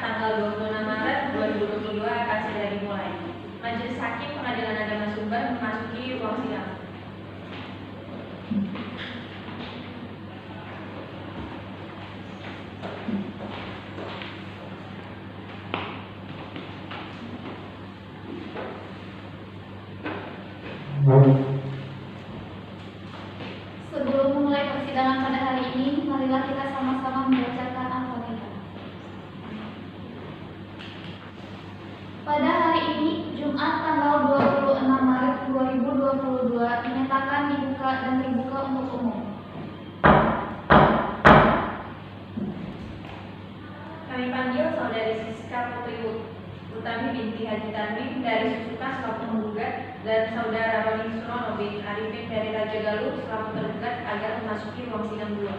tanggal 26 Maret 2022 akan segera dimulai. Majelis Hakim Pengadilan Agama Sumber memasuki ruang sidang. Sebelum memulai persidangan pada hari ini, marilah kita sama-sama membacakan Al-Fatihah. Pada hari ini, Jumat tanggal 26 Maret 2022, dinyatakan dibuka dan terbuka untuk umum. Kami panggil Saudari Siska Putri Utami binti Haji Tanwin dari Susuka selaku penggugat dan Saudara Roni Surono bin Arifin dari Raja Galuh selaku tergugat agar memasuki ruang sidang dua.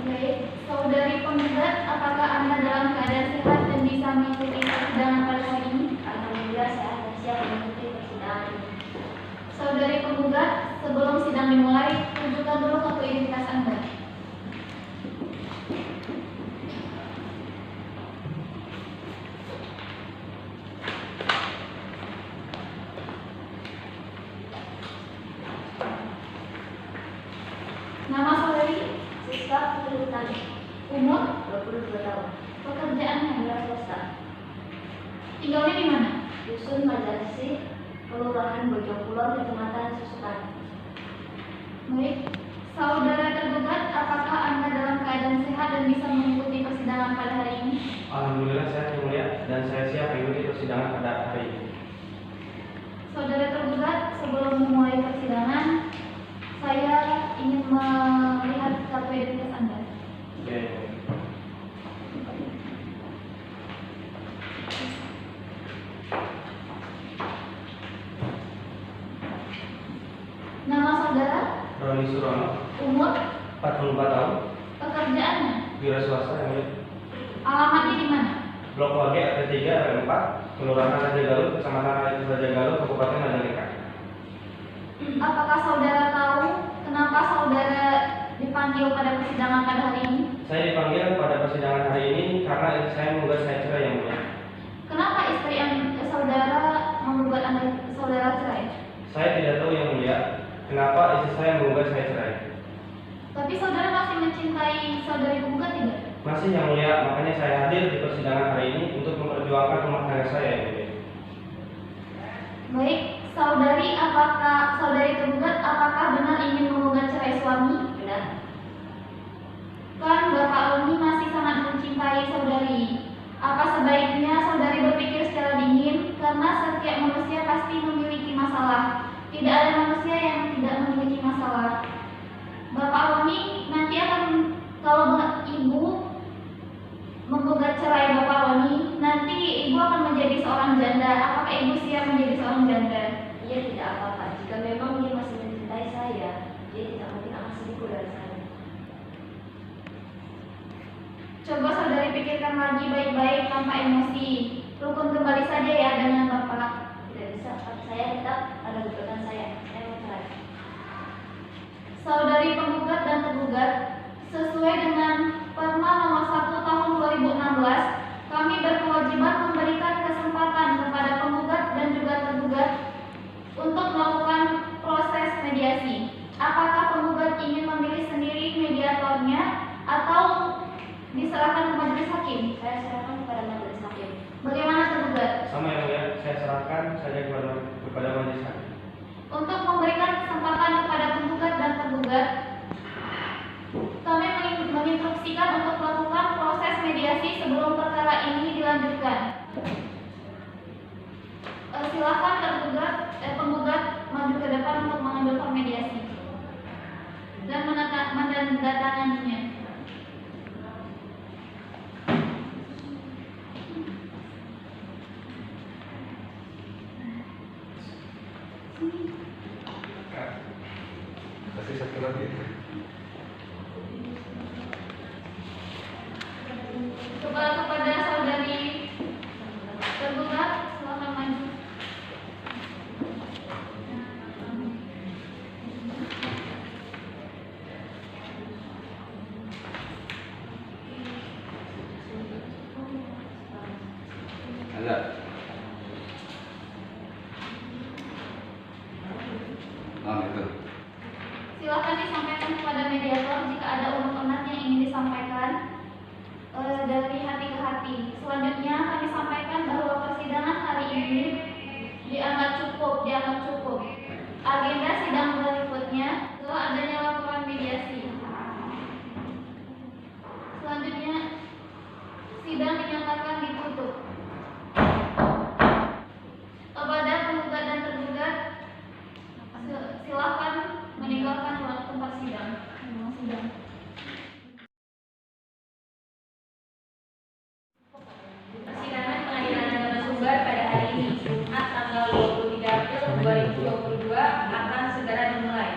Baik, Saudari penggugat, apakah Anda dalam keadaan sehat dan bisa mengikuti persidangan pada hari ini? Alhamdulillah sehat dan siap mengikuti persidangan ini. Saudari penggugat, sebelum sidang dimulai, tunjukkan dulu kartu identitas Anda. Nama saudari, Siska Putri Utami, umur, 22 tahun, pekerjaannya, wira swasta, tinggalnya di mana? Dusun Majalisi, Kelurahan Bojongkulon, Kecamatan Susukan. Baik, saudara tergugat, apakah Anda dalam keadaan sehat dan bisa mengikuti persidangan pada hari ini? Alhamdulillah sehat yang mulia dan saya siap mengikuti persidangan pada hari ini. Saudara tergugat, sebelum memulai persidangan, saya ingin melihat kartu identitas Anda. Oke. Nama saudara, Roni Surono, umur, 44 tahun, pekerjaannya, wira swasta yang mulia. alamatnya di mana? Blok WG RT 3 RW 4, Kelurahan Raja Galuh, Kecamatan Raja Galuh, Kabupaten Mandalika. Apakah saudara tahu kenapa saudara dipanggil pada persidangan pada hari ini? Saya dipanggil pada persidangan hari ini karena istri saya menggugat saya cerai yang mulia. Kenapa istri yang saudara menggugat Anda saudara cerai? Saya tidak tahu yang mulia kenapa istri saya menggugat saya cerai. Tapi saudara masih mencintai saudari penggugat tidak? Masih yang mulia, makanya saya hadir di persidangan hari ini untuk memperjuangkan rumah tangga saya yang mulia. Baik, saudari tergugat apakah benar ingin menggugat cerai suami? Benar? Kan Bapak Roni masih sangat mencintai saudari. Apa sebaiknya saudari berpikir secara dingin karena setiap manusia pasti memiliki masalah. Tidak ada manusia yang tidak memiliki masalah. Bapak Roni nanti akan, kalau ibu menggugat cerai Bapak Roni, nanti ibu akan menjadi seorang janda. Apakah ibu siap menjadi seorang janda? Ia tidak apa-apa. Jika memang dia masih mencintai saya, dia tidak mungkin akan selingkuh dari saya. Coba saudari pikirkan lagi baik-baik tanpa emosi. Rukun kembali saja ya dengan Bapak. Tidak bisa, saya tetap ada gugatan saya. Saya mau cerai. Saudari penggugat dan tergugat, sesuai dengan Perma nomor 1 tahun 2016, kami berkewajiban memberikan kesempatan kepada penggugat dan juga tergugat untuk melakukan proses mediasi. Apakah penggugat ingin memilih sendiri mediatornya atau diserahkan ke majelis hakim? Saya serahkan kepada majelis hakim. Bagaimana tergugat? Sama yang mulia, saya serahkan saja kepada majelis hakim. Untuk memberikan kesempatan kepada penggugat dan tergugat, kami menginstruksikan untuk melakukan proses mediasi sebelum perkara ini dilanjutkan. Silakan penggugat maju ke depan untuk mengambil form mediasi dan menandatanganinya. Kasih satu lagi. Kepada saudari tergugat, tergugat. Betul. Silakan disampaikan kepada mediator jika ada unek-unek yang ingin disampaikan dari hati ke hati. Selanjutnya kami sampaikan bahwa persidangan hari ini dianggap cukup. Agenda sidang berikutnya adalah adanya laporan mediasi. Selanjutnya sidang dinyatakan ditutup. Kepada penggugat dan tergugat silakan meninggalkan tempat sidang. Persidangan Pengadilan Negeri Sumber pada hari ini, Jumat tanggal 23 April 2022 akan segera dimulai.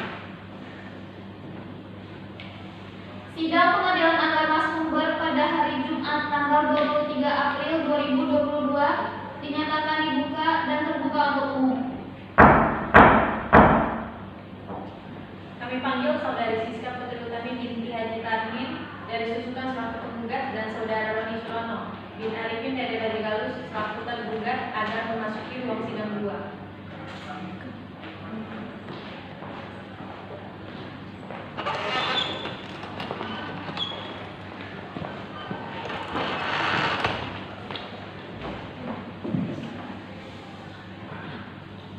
Sidang Pengadilan Agama Sumber pada hari Jumat tanggal 23 April 2022 dinyatakan dibuka dan terbuka untuk umum. Kami panggil Saudari Siska Putri Utami binti Haji Tarmin dari Susukan selaku penggugat dan Saudara Roni Surono bin Arifin dari Raja Galus selaku tergugat agar memasuki ruang sidang 2.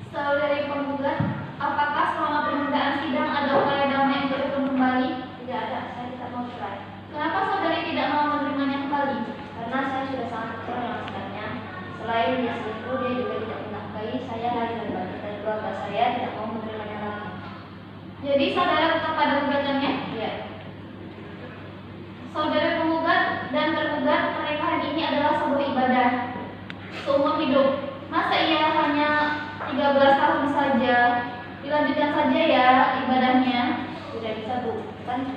Saudari penggugat, apakah selama penundaan sidang ada upaya damai untuk bertemu kembali? Tidak ada, saya tidak mau cerai. Kenapa saudari tidak mau menerimanya kembali? Karena saya sudah sangat kecewa dengan sikapnya. Selain dia selingkuh, dia juga tidak menafkahi saya lagi dan keluarga saya tidak mau menerimanya lagi. Jadi saudara tetap pada gugatannya? Iya. Saudara penggugat dan tergugat, pernikahan ini adalah sebuah ibadah seumur hidup. Masa ia hanya 13 tahun saja? Dilanjutkan saja ya ibadahnya. Tidak bisa Bu, kan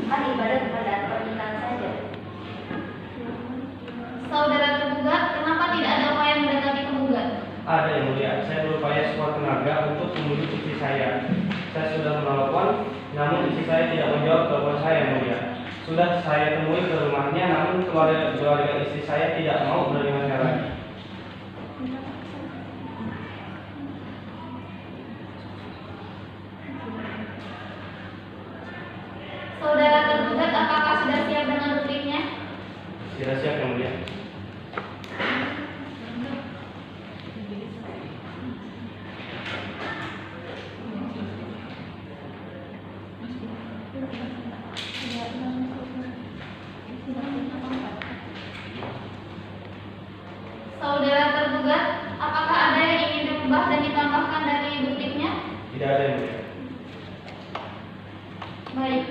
ibadah kepada pernikahan saja. Saudara tergugat, kenapa tidak ada upaya mendatangi penggugat? Ada yang mulia, saya berupaya sekuat tenaga untuk membujuk istri saya. Saya sudah menelpon, namun istri saya tidak menjawab telepon saya yang mulia. Sudah saya temui ke rumahnya, namun keluarga istri saya tidak mau menerima saya lagi. Saudara tergugat, apakah sudah siap dengan buktinya? Tidak siap yang mulia. Saudara tergugat, apakah ada yang ingin diubah dan ditambahkan dari buktinya? Tidak ada yang mulia. Baik.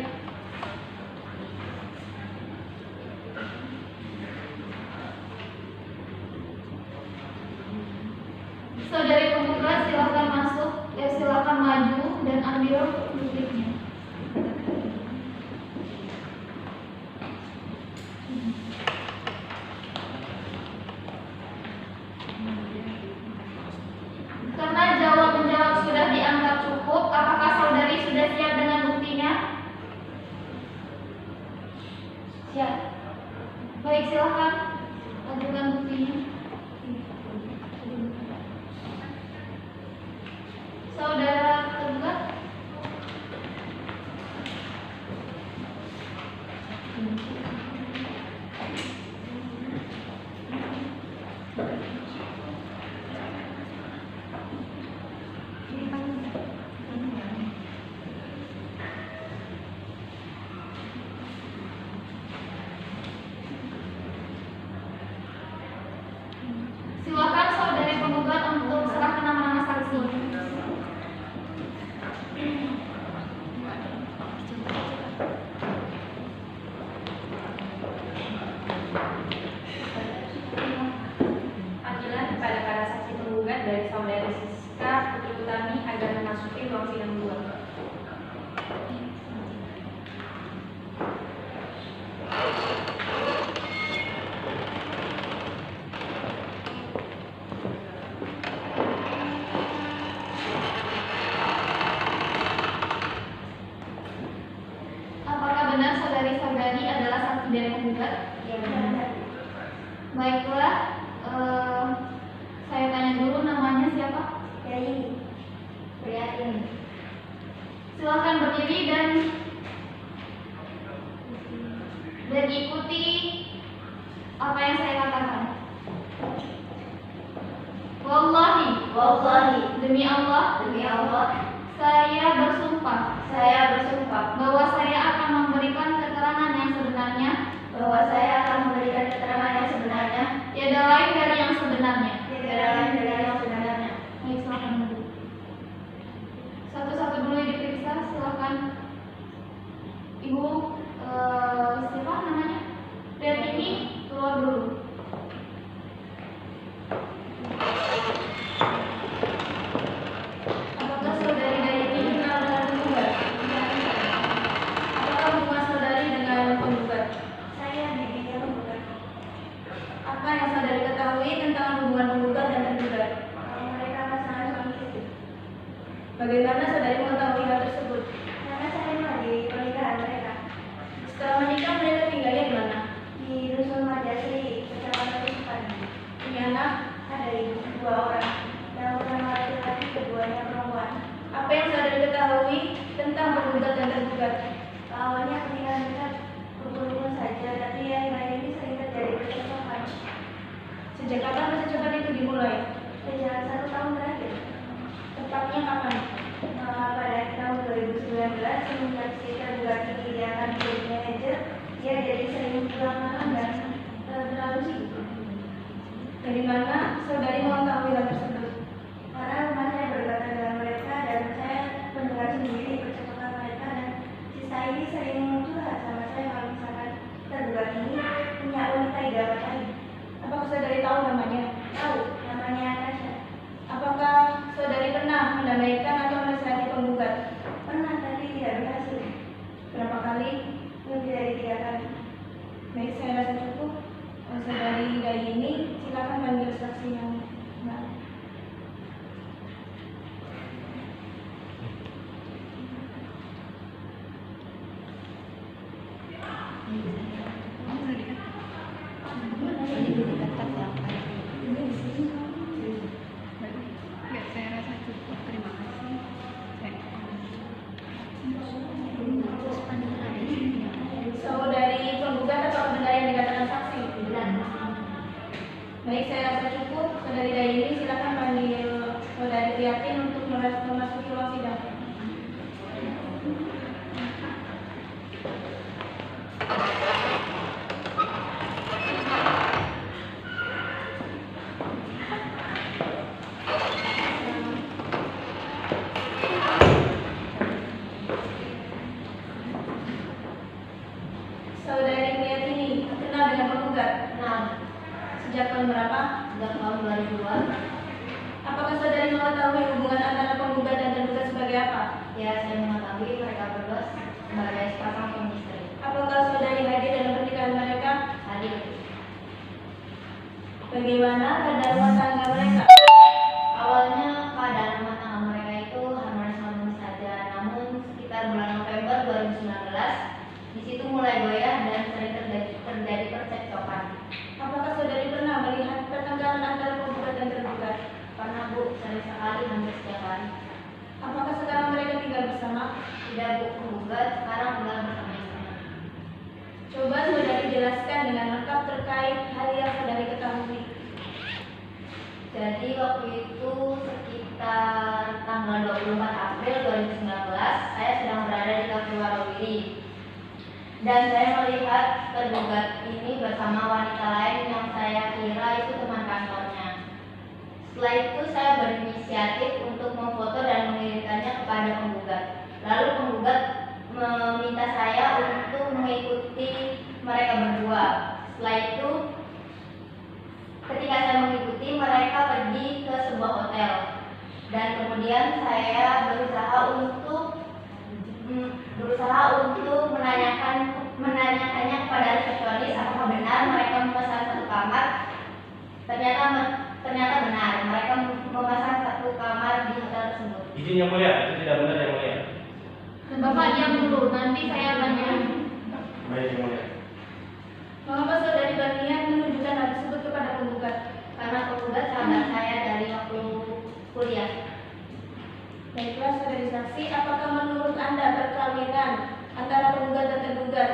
Saudari penggugat, silakan masuk, silakan maju dan ambil buktinya. Karena menjawab sudah dianggap cukup, apakah saudari sudah siap dengan buktinya? Siap. Baik, silakan ajukan buktinya. Saudara tergugat. Silakan saudari penggugat untuk serahkan nama-nama saksi. Panggilan kepada para saksi penggugat dari Saudari Siska Putri Utami agar memasuki ruang sidang 2. Apakah benar saudari-saudari adalah saksi dari penggugat? Iya benar. Baiklah, Saya tanya dulu, namanya siapa? Yai Prihatin. Silakan berdiri dan ikuti apa yang saya katakan. Wallahi, demi Allah, saya bersumpah bahwa saya akan memberikan keterangan yang sebenarnya, tiada lain dari yang sebenarnya. Baik, silakan duduk. Satu-satu dulu yang diperiksa, silakan. Ibu, siapa namanya? Lihat ini, keluar dulu. Apakah saudari Dayani kenal dengan penggugat? Apakah hubungan saudari dengan penggugat? Saya bibinya penggugat. Apa yang saudari ketahui tentang hubungan penggugat dan tergugat? Mereka pasangan suami istri. Bagaimana saudari mengetahui hal tersebut? Karena saya menghadiri pernikahan mereka Setelah menikah mereka tinggalnya di mana? di Dusun Marjasri, Kecamatan Kusupan. Punya anak? Ada ibu 2 orang, yang pertama laki-laki, keduanya perempuan. Apa yang saudari ketahui tentang penggugat dan tergugat? Awalnya pernikahan mereka rukun-rukun saja, tapi akhir-akhir ini sering terjadi percekcokan. Sejak kapan percakapan itu dimulai? Sejak 1 tahun terakhir, Tepatnya kapan? pada tahun 2019, semenjak si tergugat ini dia akan menjadi manajer, dia jadi sering pulang malam dan terlalu sibuk. Dari mana saudari mengetahui hal tersebut? Karena rumah saya berdekatan dengan mereka dan saya mendengar sendiri percakapan mereka, dan sisa ini sering curhat sama saya kalau misalkan tergugat ini punya wanita idaman lain. Apakah saudari tahu namanya? Tahu, namanya Natasha. Apakah saudari pernah mendamaikan atau menasihati penggugat? Pernah tapi tidak berhasil, Berapa kali? lebih dari 3 kali. Baik, saya rasa cukup. Saudari Dayani, silakan panggil saksi yang baru. Saudari penggugat atau benar yang dikatakan saksi? Baik, saya rasa cukup. Saudari Dayani, silakan panggil saudari Prihatin untuk memasuki ruang sidang. Saudari Prihatini, kenal dengan penggugat? Sejak tahun berapa? Sejak tahun 2002, Apakah saudari mengetahui hubungan antara penggugat dan tergugat sebagai apa? ya saya mengetahui mereka berdua sebagai sepasang suami istri. Apakah saudari hadir dalam pernikahan mereka? Hadir. Bagaimana keadaan rumah tangga mereka? Awalnya keadaan rumah tangga mereka itu harmonis-harmonis saja, namun sekitar bulan November 2019 di situ mulai goyah dan sering terjadi percekcokan. Apakah saudari pernah melihat pertengkaran antara penggugat dan tergugat? Pernah Bu, sering sekali, hampir setiap hari. Apakah sekarang mereka tinggal bersama? Tidak Bu, penggugat sekarang tinggal bersama istrinya. Coba saudari jelaskan dengan lengkap terkait hal yang saudari ketahui. Jadi waktu itu sekitar tanggal 24 April 2019 saya sedang berada di Cafe Warawiri dan saya melihat tergugat ini bersama wanita lain yang saya kira itu teman kantornya. Setelah itu saya berinisiatif untuk memfoto dan mengirimkannya kepada penggugat. Lalu penggugat meminta saya untuk mengikuti mereka berdua. Setelah itu ketika saya mengikuti, mereka pergi ke sebuah hotel dan kemudian saya berusaha untuk menanyakannya kepada resepsionis apakah benar mereka memesan satu kamar. Ternyata benar, mereka memesan satu kamar di hotel tersebut. Izin yang mulia, itu tidak benar yang mulia. Bapak diam dulu, nanti saya tanya. Baik yang mulia. Mengapa saudari berniat menunjukkan hal tersebut kepada penggugat? tergugat sahabat saya dari waktu kuliah. Baiklah, saudari saksi, apakah menurut Anda perkawinan antara penggugat dan tergugat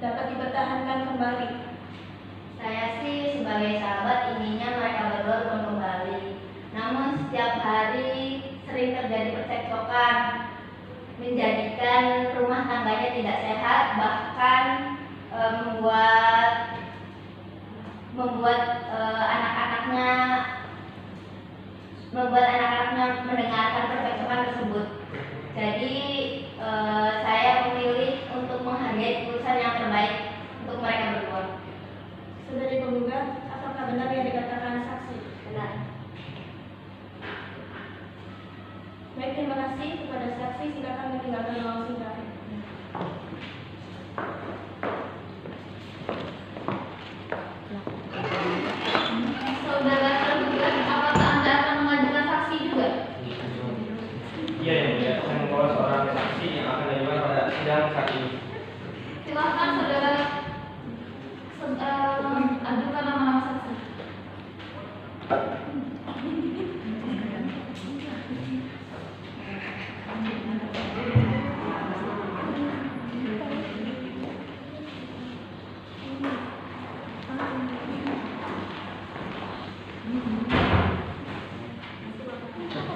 dapat dipertahankan kembali? Saya sih sebagai sahabat inginnya mereka berdua rukun kembali. Namun setiap hari sering terjadi percekcokan, menjadikan rumah tangganya tidak sehat, bahkan membuat anak-anaknya mendengarkan percakapan tersebut. Jadi saya memilih untuk menghargai keputusan yang terbaik untuk mereka berdua. Saudari penggugat, apakah benar yang dikatakan saksi? Benar. Baik, terima kasih kepada saksi. Silakan meninggalkan ruang sidang. Saudara tergugat, apakah Anda akan mengajukan saksi juga? Iya yang mulia, saya membawa seorang saksi yang akan diajukan pada sidang saat ini. Silakan saudara ajukan nama-nama saksi.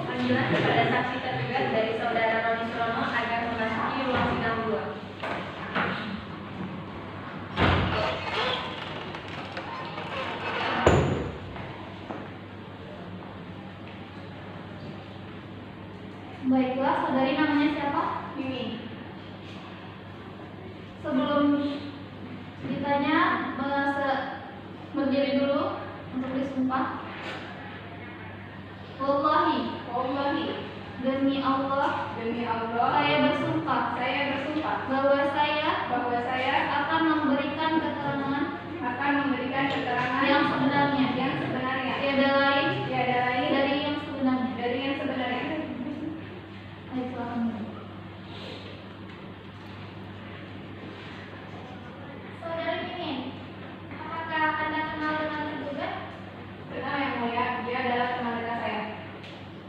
Panggilan kepada saksi tergugat dari saudara Roni Surono agar memasuki ruang sidang 2. Baiklah, saudari namanya siapa? Mimi. Sebelum ditanya, berdiri dulu untuk disumpah. Wallahi, demi Allah, saya bersumpah bahwa saya akan memberikan keterangan yang sebenarnya, tiada lain dari yang sebenarnya. Baik, silakan. Saudari Mimin, apakah Anda kenal dengan tergugat? Benar yang mulia, dia adalah teman dekat saya.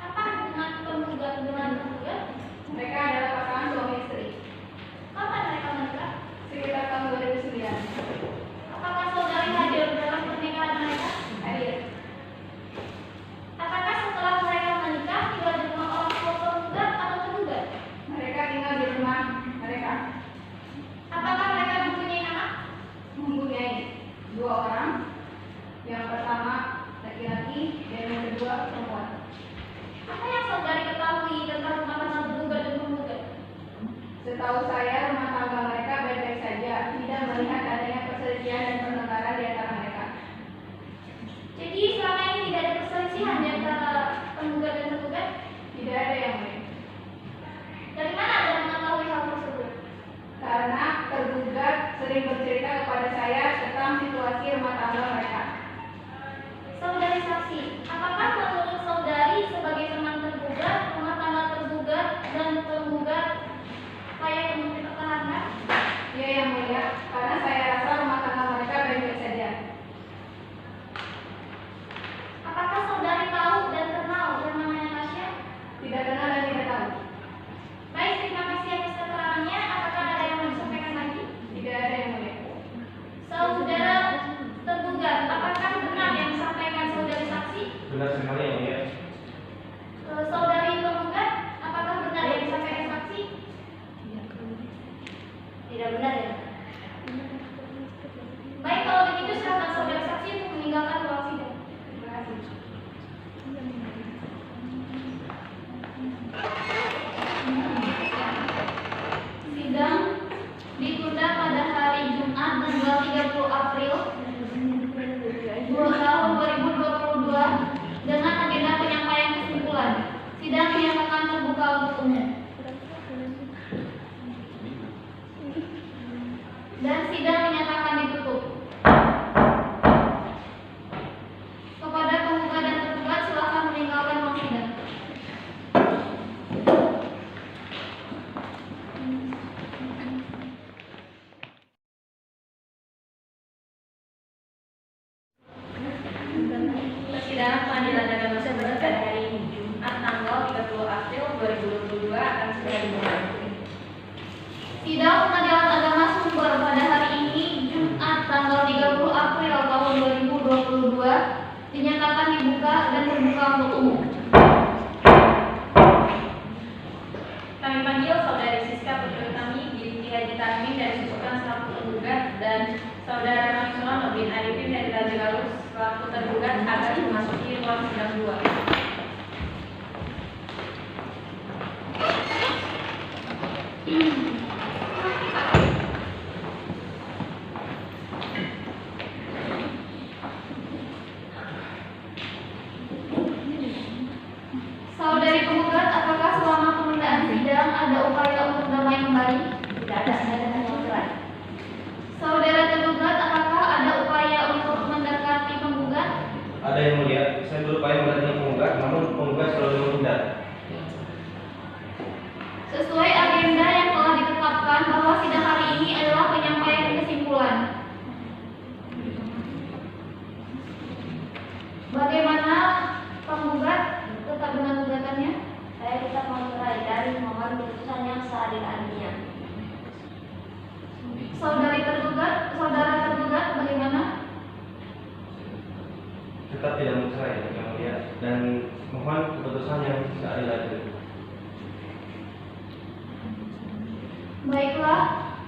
Apa hubungan penggugat dengan tergugat? Mereka adalah pasangan suami istri. Kapan mereka menikah? Sekitar tahun 2009. Apakah saudari hadir dalam pernikahan mereka? Hadir. Apakah setelah mereka menikah tinggal di rumah orang tua penggugat atau tergugat? Mereka tinggal di rumah mereka. Apakah mereka mempunyai anak? Mempunyai 2 orang. Yang pertama laki-laki dan yang kedua perempuan. Apa yang saudari ketahui tentang rumah tangga tergugat dan penggugat? Setahu saya rumah tangga mereka baik-baik saja, tidak melihat adanya perselisihan dan pertengkaran di antara mereka. Jadi selama ini tidak ada perselisihan di antara penggugat dan tergugat? Tidak ada yang lain. Dari mana Anda mengetahui hal tersebut? Karena tergugat sering bercerita kepada saya tentang situasi rumah tangga mereka. Saudari saksi, apakah menurut saudari sebagai teman tergugat, rumah tangga tergugat dan penggugat layak untuk dipertahankan? Iya yang mulia, karena saya rasa rumah tangga mereka baik-baik saja. Apakah saudari tahu dan kenal yang namanya Tasya? Tidak kenal dan tidak tahu. Baik, terima kasih atas keterangannya. Apakah ada yang mau disampaikan lagi? Tidak ada yang mulia. Saudara tergugat, apakah benar yang disampaikan saudari saksi? Sidang Pengadilan Agama Sumber pada hari ini Jumat tanggal 30 April 2022 akan segera dimulai. Sidang Pengadilan Agama Sumber pada hari ini Jumat tanggal 30 April tahun 2022 dinyatakan dibuka dan terbuka untuk umum. Kami panggil Saudari Siska Putri Utami binti Haji Tarmin dari Susukan selaku penggugat dan Saudara Roni Surono bin Arifin dari Raja Galuh selaku tergugat agar memasuki ruang sidang 2. Saudari penggugat, apakah selama penundaan sidang ada upaya untuk damai kembali? Tidak ada, saya datang yang cerai. Saudara tergugat, apakah ada upaya untuk mendekati penggugat? Ada yang mulia, saya berupaya mendatangi penggugat, namun penggugat selalu menghindar. Sesuai agenda yang telah ditetapkan bahwa sidang hari ini adalah penyampaian kesimpulan. Bagaimana penggugat tetap dengan gugatannya? Saya tetap mau cerai dari mohon keputusan yang seadil-adilnya. Saudara tergugat bagaimana? Tetap tidak mencerai yang mulia dan mohon keputusan yang seadil-adil. Baiklah,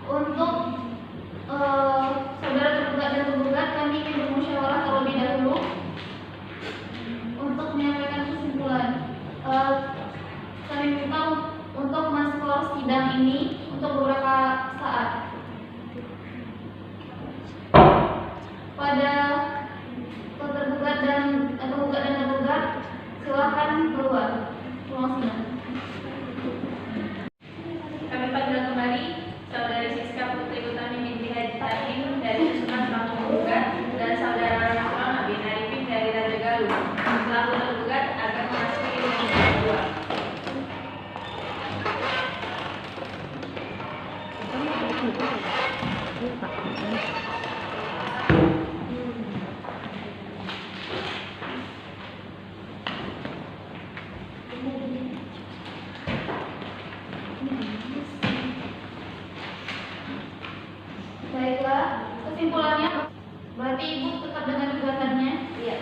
untuk saudara tergugat dan penggugat kami ingin bermusyawarah terlebih dahulu untuk menyampaikan kesimpulan. Kami minta untuk men-skor sidang ini untuk beberapa saat. Pada tergugat dan tergugat, silakan keluar ruang sidang. Kami panggil kembali Saudari Siska Putri Utami binti Haji Tarmin dari Susukan selaku penggugat dan Saudara Roni Surono bin Arifin dari Raja Galuh selaku tergugat agar memasuki ruang sidang 2. Baiklah, kesimpulannya berarti Ibu tetap dengan gugatannya? Iya.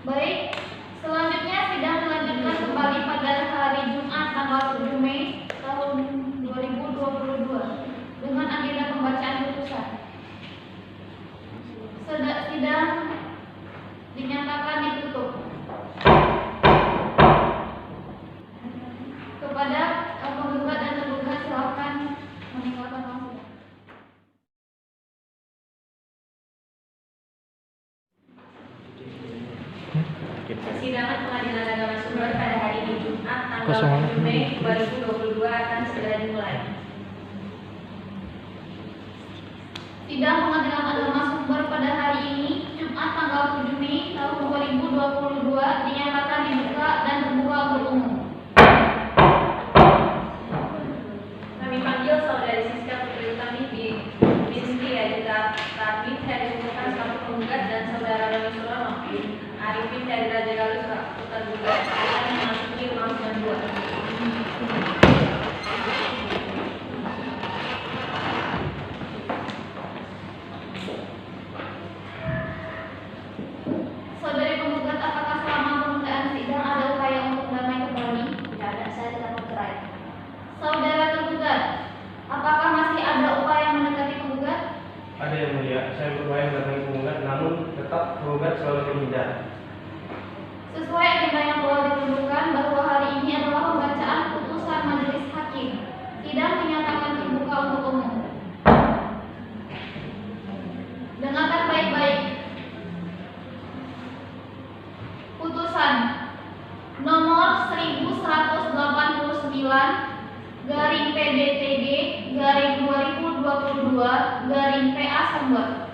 Baik, selanjutnya sidang dilanjutkan kembali pada hari Jumat tanggal 7 Mei tahun 2022 dengan agenda pembacaan putusan. Sidang dinyatakan ditutup. Kepada penggugat dan tergugat silakan meninggalkan ruang sidang. Persidangan Pengadilan Agama Sumber pada hari ini Jumat tanggal 7 Mei 2022 akan segera dimulai. Sidang Pengadilan Agama Sumber pada hari ini Jumat tanggal 7 Mei tahun 2022 dinyatakan dibuka dan terbuka untuk umum. Kami panggil Saudari Siska Putri Utami binti Haji Tarmin dari Susukan selaku penggugat dan Saudara Roni Surono bin Arifin dari Raja Galuh selaku tergugat akan memasuki ruang sidang 2. Saudari penggugat, apakah selama penundaan sidang ada upaya untuk damai kembali? Tidak ada, saya tetap mau cerai. Saudara tergugat, apakah masih ada upaya mendekati penggugat? Ada yang mulia, saya berupaya mendatangi penggugat, namun tetap penggugat selalu menghindar. Sesuai agenda yang telah ditentukan bahwa hari ini adalah pembacaan putusan majelis hakim. Sidang dinyatakan terbuka untuk umum. Dengarkan baik-baik. Putusan nomor 11.389/PDTG/2022/PA Sumber.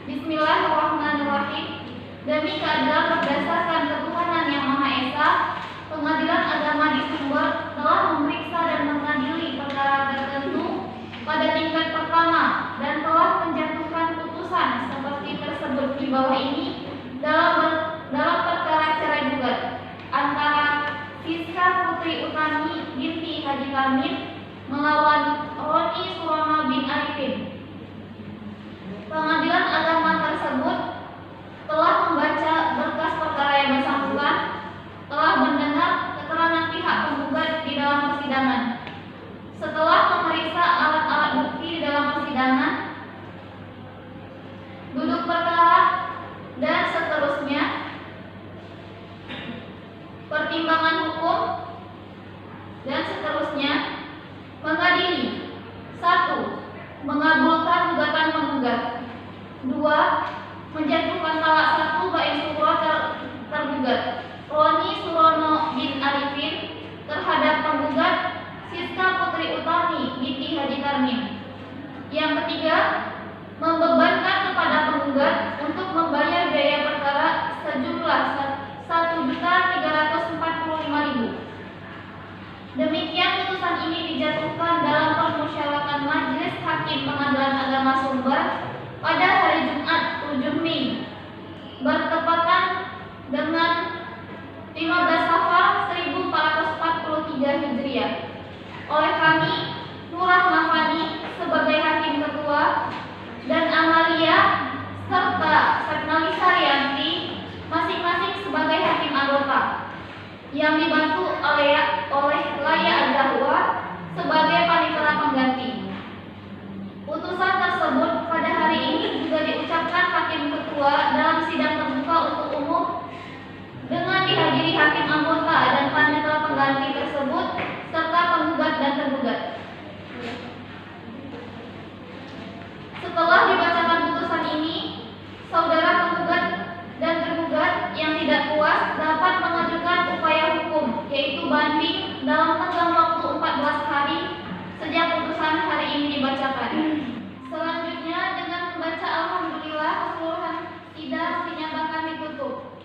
Bismillahirrahmanirrahim. Demi keadilan berdasarkan ketuhanan yang Maha Esa, Pengadilan Agama di Sumber telah memeriksa dan mengadili perkara tertentu pada tingkat pertama dan telah menjatuhkan putusan seperti tersebut di bawah ini 2. Menjatuhkan talak 1 bait syukur tergugat Roni Surono bin Arifin terhadap penggugat Siska Putri Utami binti Haji Tarmim. Yang ketiga, membebankan kepada penggugat untuk membayar biaya perkara sejumlah 1.345.000. Demikian putusan ini dijatuhkan dalam permusyawaratan Majelis Hakim Pengadilan Agama Sumber pada hari Jumat 7 Mei bertepatan dengan 15 Safar 1443 Hijriah oleh kami Nurah Mafani sebagai Hakim Ketua dan Amalia serta Setnalisa Rianti masing-masing sebagai Hakim Anggota yang dibantu oleh Laya Azahwa sebagai panitera pengganti. Putusan tersebut pada hari ini juga diucapkan Hakim Ketua dalam sidang terbuka untuk umum dengan dihadiri Hakim Anggota dan panitera pengganti tersebut serta penggugat dan tergugat. Setelah dibacakan putusan ini, saudara penggugat dan tergugat yang tidak puas dapat mengajukan upaya hukum, yaitu banding dalam tenggang waktu 14 hari sejak putusan hari ini dibacakan. Selanjutnya dengan membaca Alhamdulillah, keseluruhan sidang dinyatakan ditutup.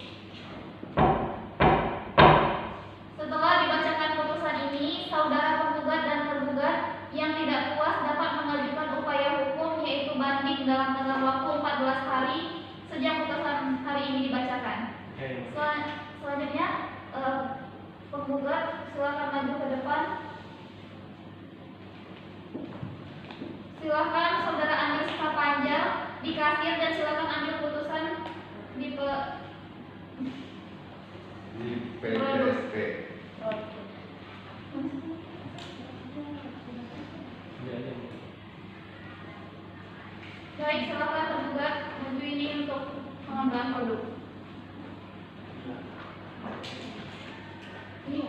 Setelah dibacakan putusan ini, saudara penggugat dan tergugat yang tidak puas dapat mengajukan upaya hukum, yaitu banding dalam tenggang waktu 14 hari sejak putusan hari ini dibacakan. Selanjutnya penggugat silakan maju ke depan. Silakan saudara ambil panjang di kasir dan silakan ambil putusan di PPSP. Baik, silakan tergugat maju ini untuk pengambilan produk. Ini